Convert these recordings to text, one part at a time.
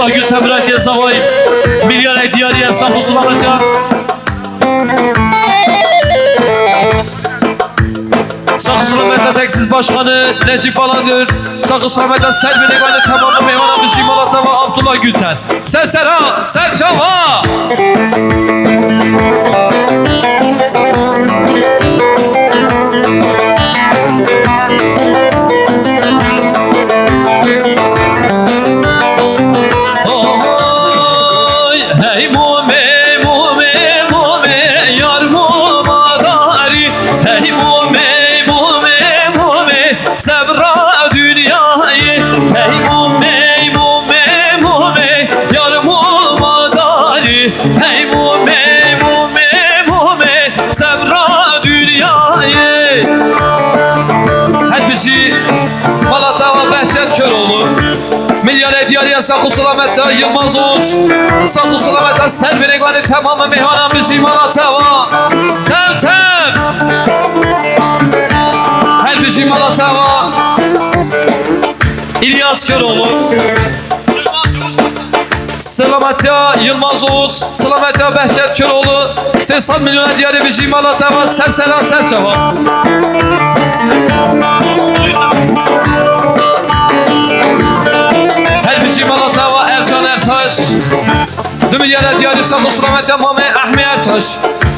Abdullah Gül Temrak Zavay Milyar Diyariye Safı Sulamat'a Sakı Sulamat'a Teksiz Başkanı Necip Alandır Sakı Sulamat'a Selvi Negani tamamı Meyvana Bişim Alat'a ve Abdullah Gülten Sesera Serçava Milyar Diyariye Sakı Sulamat'a Yılmaz Oğuz Sakı Sulamat'a Selvi Negani tamamı meyhanan bir Jimalata var Tem Her bir Jimalata var İlyas Köroğlu Selamatya Yılmaz Oğuz Selamatya Behçet Köroğlu 80 milyon Diyariye bir Jimalata var Serselan Serçava Malata ve Erkan Ertaş Dümülyere Diyari Sakı Sulamat'a Mame Ahmi Ertaş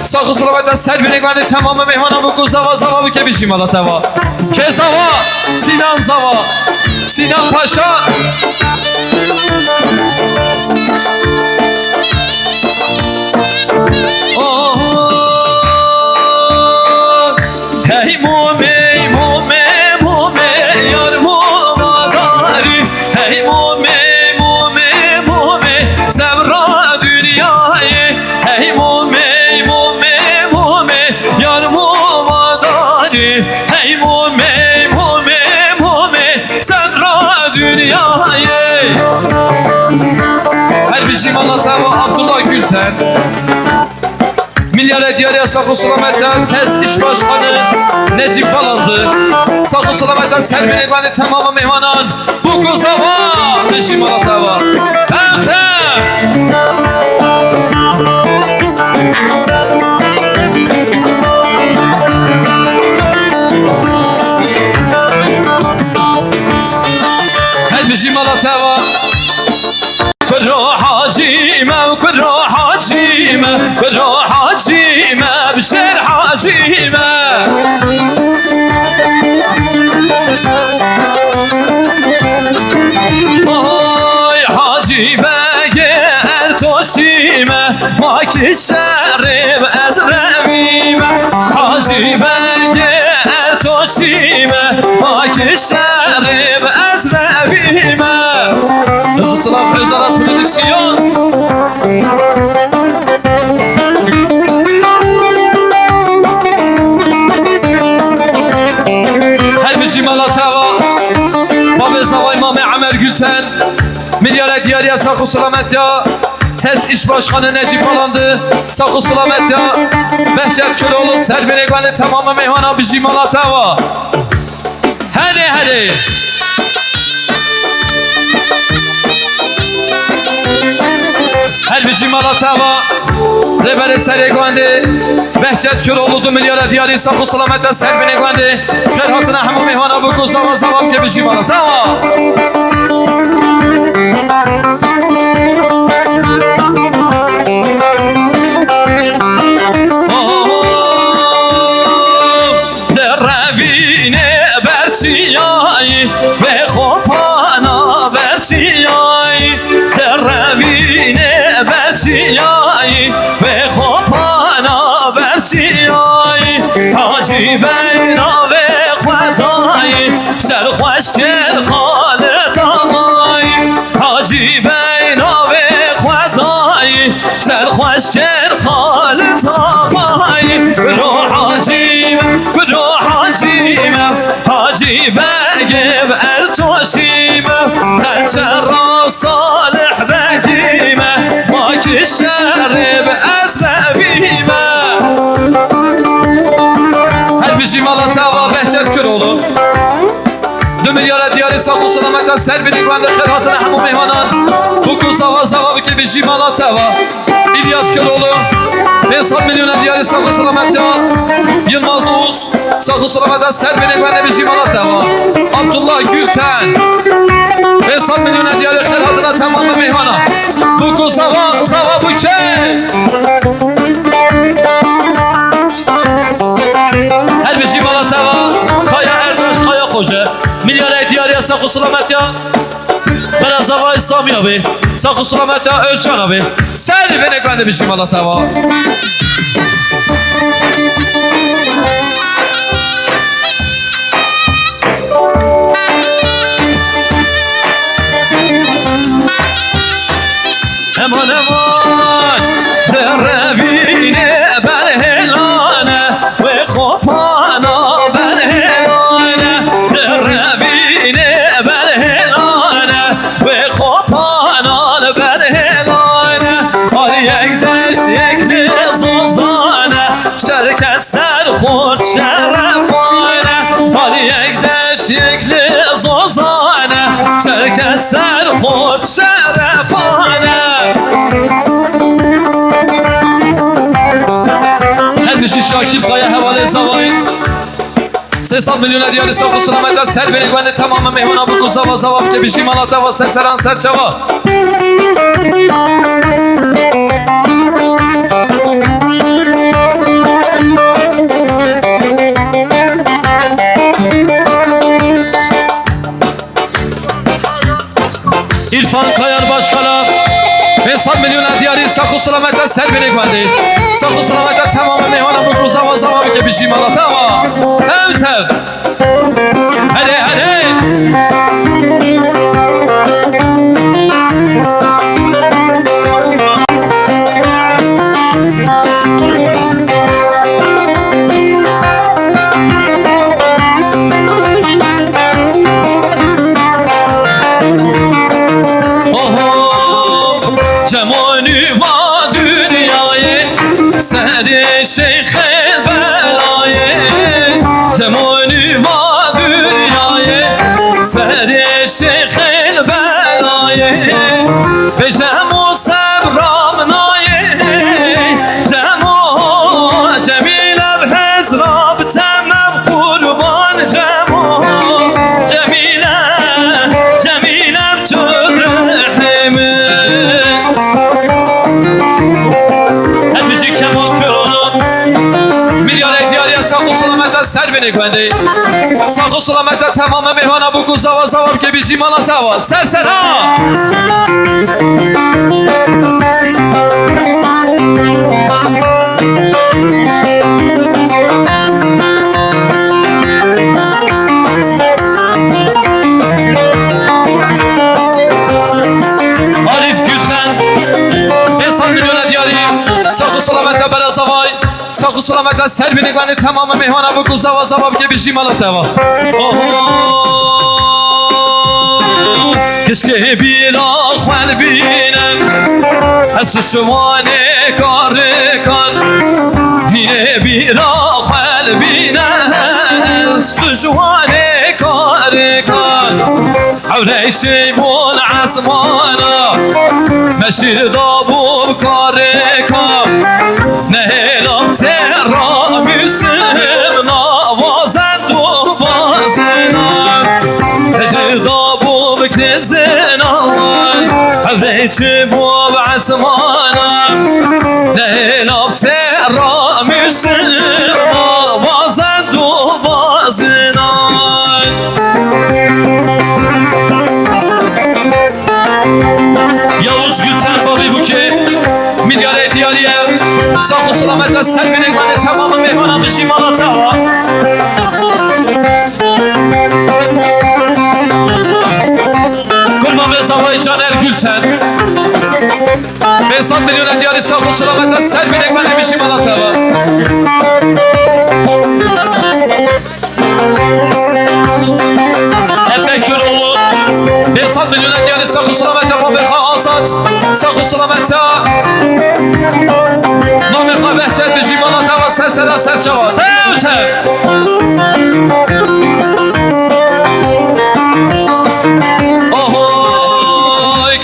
Sakı Sulamat'a Selvi Negani tamamı meyhana buku Zava Zava Büke Bişi Malata va Kezava Sinan Zava Sinan Paşa Hey mume yar mumadari Hey mume Malata ve Abdullah Gülten Milyar Diyariye Sakı Sulamat'a Tez İş Başkanı Necip Falandı Sakı Sulamat'a Selvi Negani tamamı meyhanan bu kuzava Bişi Malata ve Her Bişi Malata ve كرو حاجيمة بشر حاجيمة Oy حاجيمة ertoşime Maki şerif ezrevime حاجيمة ertoşime Maki şerif ezrevime Rızı Sılam Özalas Prodüksiyon Zavay Mame Amer Gülten Milyar Diyariye Sakı Sulamat'a Tez İş Başkanı Necip Alandı Sakı Sulamat'a Behçet Köroğlu Selvi Negani tamamı meyhana bir Jimalata var Hadi Her bir Jimalata var Rebere Serigandi Behçet Köroğlu Milyar Diyariye Sakı Sulamat'a Selvi Negani Ferhatına Hamu meyhana bu kuzava zavam gibi Jimalata var ve kopana berçiyay Derevine berçiyay ve kopana berçiyay Hacı beyna ve xveday serxweş ker xalet ağay Hacı beyna ve xveday serxweş ker xalet ağay Bro hacime Hacime ertoşime Teçerra salih bedime Maki şerif ezrevime Her bir Jimalata ve Behçet Köroğlu Dümülyar Diyariye ساق و سلامت سر بینید بنده خیراتن همون میهانان بکو زوا زوا بکی بشی مالا توا ایلیاس کرولو 500 میلیون دیاری ساق و سلامت Yılmaz Oğuz sağ sıramadan Serben'e ben de bir Jimalata var Abdullah Gülten 500 milyon hediyeler adına tamamı meyhana Buku Zava Zava Buke Her bir Jimalata var Kaya Erdoş Kaya Koca Milyar hediyeler sağ sıramadan Biraz Zava İslam abi Sağ sıramadan Özcan abi Serben'e ben de bir Jimalata var Eman eman dervine ben helane ve kopana ben helane dervine ben helane ve kopana ben helane Ali yekdeş yekli zozane şerket serhut şerefane Ali yekdeş yekli zozane şerket serhut şerefane Şakir Kaya Hevale Zavayın 300 milyon hediyeleri sağ olsun Ahmet'ten ser beni güvende tamamen mehmana bu kuzava zavap ki bir Jimalata ve seseran serçava İrfan Kayar Başkan'a 500 milyon hediyeleri sağ olsun Ahmet'ten ser beni güvende sağ olsun Ahmet'ten tamamen mehmana bu kuzava zavap ki bir Jimalata ve Emtev Hadi hadi Şeyh belayı Cemoni va dünyayı Seri şeyh belayı Ve cemu sebram nayı Cemu cemilev hezrab temem kurban Cemu cemilev türrehimi Her müzik Kemal Köroğlu Sağ selametten ser beni güvende Sağ selametten tamamen mehmana bu kuzava zavam ki bir Jimalata var Ser ser ha Arif Gülten 500 milyon hediyeleri Sağ selametten bela zavay Sağ selametten ser beni güvende tamamen mehmana bu kuzava zavam ki bir Jimalata var Keşke bir ahval binem Hesü şumane karikan Diye bir ahval binem Hesü şumane karikan Avreşi bul asmana Meşir dabul karikan Nehelam terra müsüm Navazen tu bazına Tecir dabul kizina Avreşi bul asmana Nehelam terra müsüm Navazen tu bazına Yavuz Gülten Babi Buke Milyar hediyeliye Sağ selametle ser beni güvende tamamı mehmana bir Jimalata var Kurban ve Zavay Caner Gülten 500 milyon hediyeli sağ selametle ser beni güvende bir Jimalata var Efe Köroğlu 500 milyon hediyeli sağ selametle Fabrika Azat Sağ selametle Fabrika Behçet bir Jimalata ve Sersera Serçava Tev tev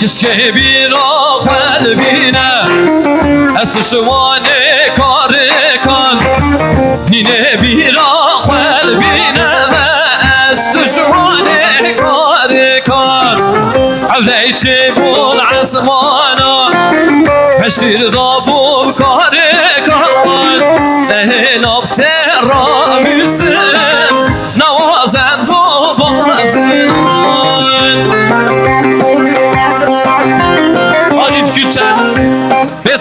که بیرا قلبینه از تو شوانه کار کن دینه بیرا قلبینه و از تو شوانه کار کن عولی چه بول عزمانا هشیر دابو کار کن اهلاب ترا میسن نوازند و بازن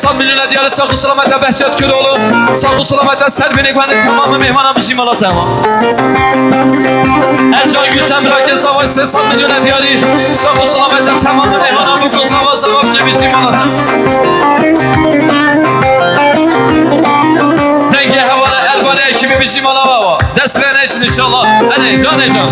حساب میلیون دیار ساق و سلامت بهجت کلولو ساق و سلامت سر بینگوان تمام مهمانم بشیم الله تمام ارجان گوتم را که زوای 300 میلیون دیاری ساق و سلامت تمام مهمانم بکن زواب که بشیم الله تمام دنگی حواله البانه اکیبی بشیم الله بابا دست برنه ایشون انشالله هنه جان جان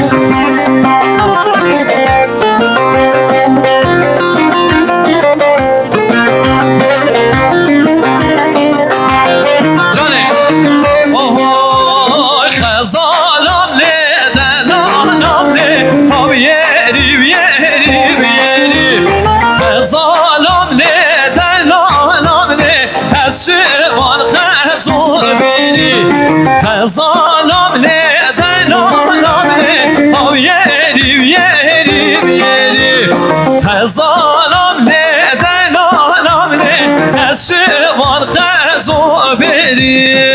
شوان خزون بینی خزانم لیدن آنامنی او یری خزانم لیدن آنامنی از شوان خزون بینی